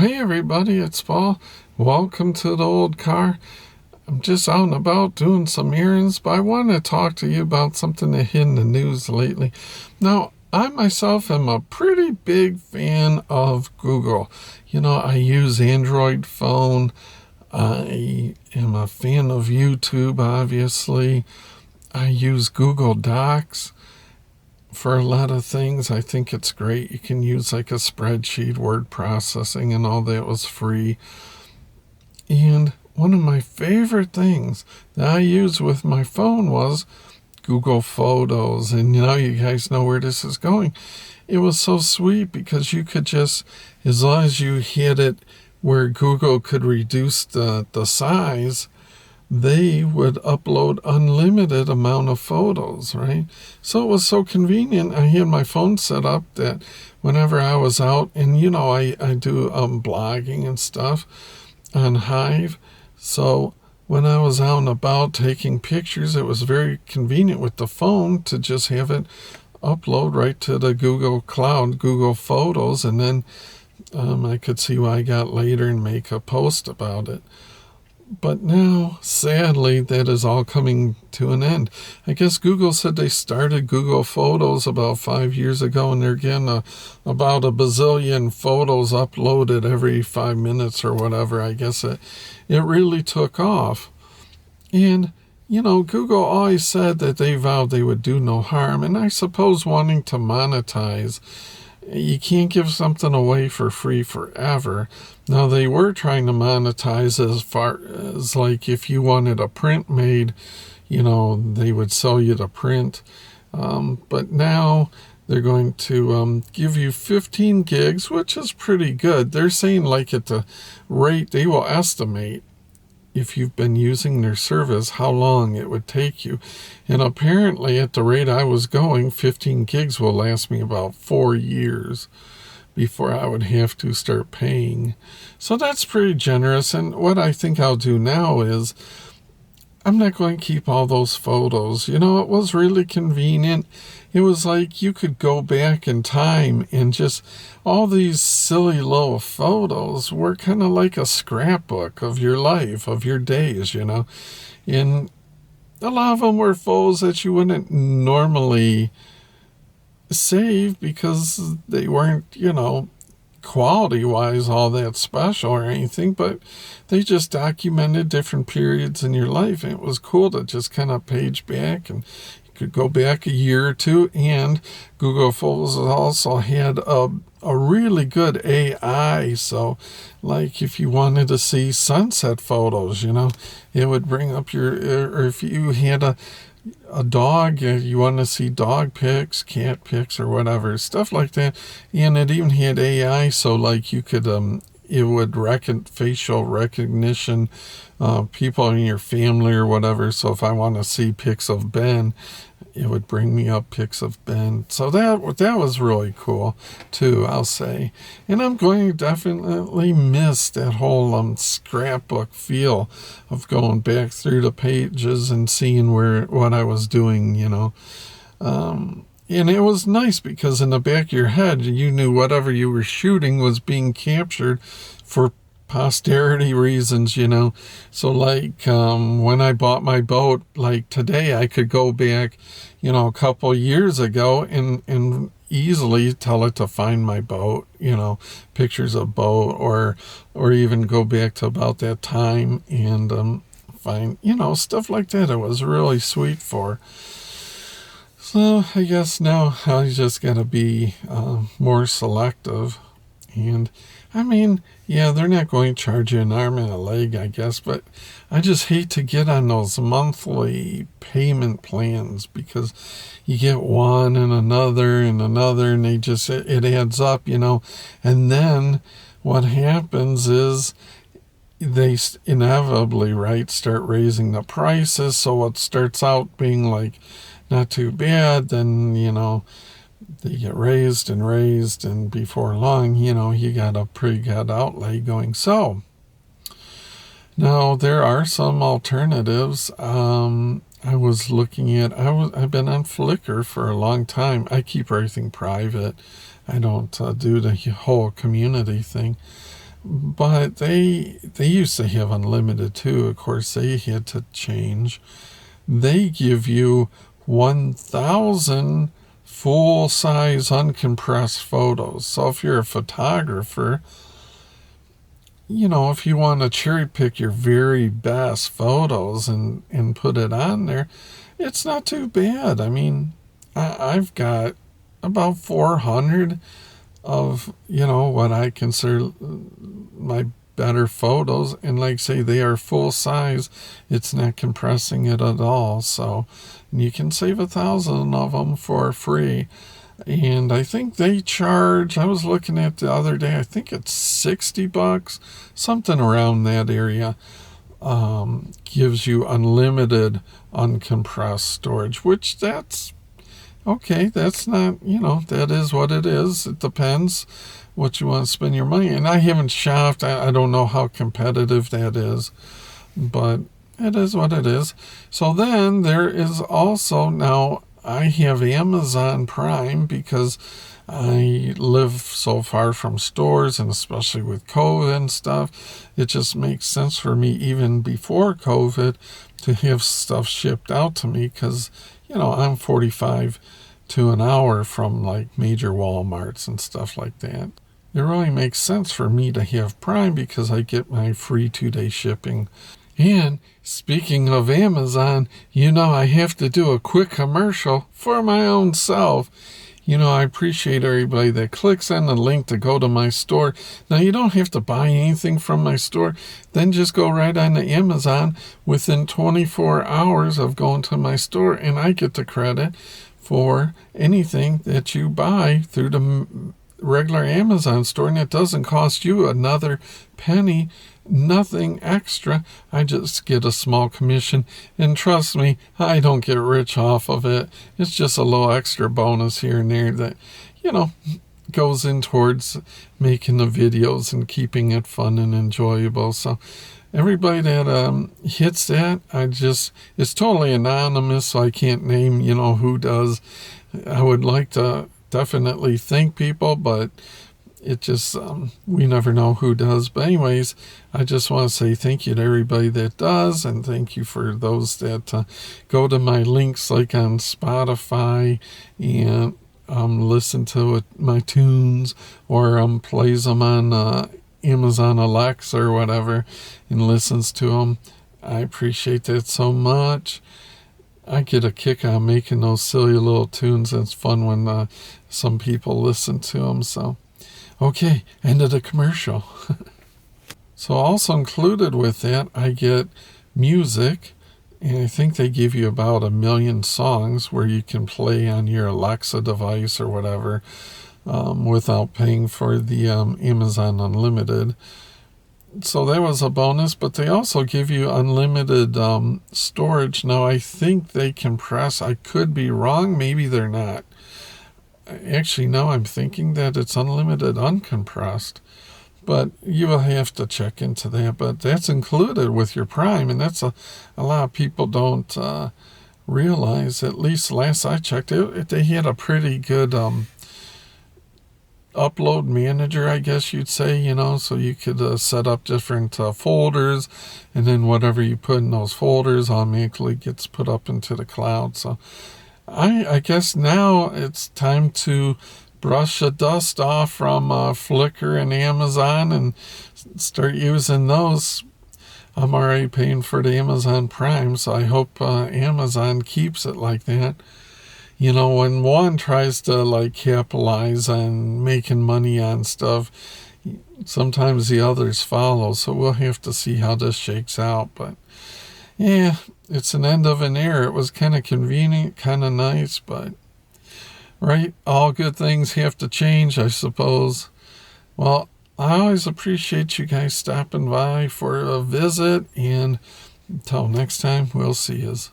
Hey everybody, it's Paul. Welcome to the old car. I'm just out and about doing some errands, but I want to talk to you about something that hit in the news lately. Now, I myself am a pretty big fan of Google. I use Android phone. I am a fan of YouTube, obviously. I use Google Docs for a lot of things. I think it's great. You can use like a spreadsheet, word processing, and all that was free. And one of my favorite things that I used with my phone was Google Photos. And you guys know where this is going. It was so sweet because you could just, as long as you hit it where Google could reduce the size, they would upload unlimited amount of photos, right? So it was so convenient. I had my phone set up that whenever I was out, and I do blogging and stuff on Hive. So when I was out and about taking pictures, it was very convenient with the phone to just have it upload right to the Google Cloud, Google Photos, and then I could see what I got later and make a post about it. But now, sadly, that is all coming to an end. I guess Google said they started Google Photos about 5 years ago, and they're getting about a bazillion photos uploaded every 5 minutes or whatever. I guess it really took off. And, Google always said that they vowed they would do no harm. And I suppose wanting to monetize, you can't give something away for free forever. Now, they were trying to monetize as far as, like, if you wanted a print made, they would sell you the print. But now they're going to give you 15 gigs, which is pretty good. They're saying, like, at the rate, they will estimate, if you've been using their service, how long it would take you. And apparently, at the rate I was going, 15 gigs will last me about 4 years before I would have to start paying. So that's pretty generous. And what I think I'll do now is I'm not going to keep all those photos. It was really convenient. It was like you could go back in time and just all these silly little photos were kind of like a scrapbook of your life, of your days, And a lot of them were photos that you wouldn't normally save because they weren't, quality-wise all that special or anything, but they just documented different periods in your life, and it was cool to just kind of page back, and you could go back a year or two. And Google Photos also had a really good AI, so like if you wanted to see sunset photos, it would bring up or if you had a dog, you want to see dog pics, cat pics, or whatever, stuff like that. And it even had AI, so like you could, it would facial recognition, people in your family or whatever. So if I want to see pics of Ben, it would bring me up pics of Ben. So that was really cool too, I'll say. And I'm going to definitely miss that whole scrapbook feel of going back through the pages and seeing what I was doing, And it was nice because in the back of your head, you knew whatever you were shooting was being captured for posterity reasons, So like when I bought my boat, like today, I could go back, a couple years ago and easily tell it to find my boat, pictures of boat, or even go back to about that time and find, stuff like that. It was really sweet for. So I guess now I just got to be more selective. And I mean, yeah, they're not going to charge you an arm and a leg, I guess, but I just hate to get on those monthly payment plans because you get one and another, and they just, it adds up, and then what happens is they inevitably, right, start raising the prices. So what starts out being like not too bad, then, they get raised, and before long, you got a pretty good outlay going. So now there are some alternatives. I was looking at, I've been on Flickr for a long time. I keep everything private. I don't do the whole community thing. But they used to have unlimited too. Of course, they had to change. They give you 1,000 full-size uncompressed photos. So if you're a photographer, if you want to cherry pick your very best photos and put it on there, it's not too bad. I mean, I've got about 400 of, what I consider my better photos. And like say, they are full size. It's not compressing it at all. So you can save 1,000 of them for free. And I think they charge, I was looking at the other day, I think it's $60, something around that area. Gives you unlimited uncompressed storage, which that's okay. That's not, that is what it is. It depends what you want to spend your money. And I haven't shopped. I don't know how competitive that is, but it is what it is. So then there is also now, I have Amazon Prime because I live so far from stores, and especially with COVID and stuff, it just makes sense for me even before COVID to have stuff shipped out to me because, I'm 45 to an hour from like major Walmarts and stuff like that. It really makes sense for me to have Prime because I get my free 2-day shipping. And speaking of Amazon, I have to do a quick commercial for my own self. I appreciate everybody that clicks on the link to go to my store. Now, you don't have to buy anything from my store. Then just go right on to Amazon within 24 hours of going to my store, and I get the credit for anything that you buy through the regular Amazon store, and it doesn't cost you another penny. Nothing extra. I just get a small commission, and trust me, I don't get rich off of it. It's just a little extra bonus here and there that, goes in towards making the videos and keeping it fun and enjoyable. So everybody that hits that, it's totally anonymous, so I can't name, who does. I would like to definitely thank people, but it just, we never know who does. But anyways, I just want to say thank you to everybody that does, and thank you for those that go to my links like on Spotify and listen to my tunes, or plays them on Amazon Alexa or whatever and listens to them. I appreciate that so much. I get a kick out of making those silly little tunes. It's fun when some people listen to them. So okay, end of the commercial. So also included with that, I get music, and I think they give you about 1 million songs where you can play on your Alexa device or whatever without paying for the Amazon Unlimited. So that was a bonus, but they also give you unlimited storage. Now, I think they compress. I could be wrong. Maybe they're not. Actually, now I'm thinking that it's unlimited uncompressed, but you will have to check into that. But that's included with your Prime, and that's a lot of people don't realize. At least last I checked, they had a pretty good upload manager, I guess you'd say, so you could set up different folders, and then whatever you put in those folders automatically gets put up into the cloud. So I guess now it's time to brush the dust off from Flickr and Amazon and start using those. I'm already paying for the Amazon Prime, so I hope Amazon keeps it like that. When one tries to capitalize on making money on stuff, sometimes the others follow. So we'll have to see how this shakes out. But yeah, it's an end of an era. It was kind of convenient, kind of nice, but right, all good things have to change, I suppose. Well, I always appreciate you guys stopping by for a visit, and until next time, we'll see yous.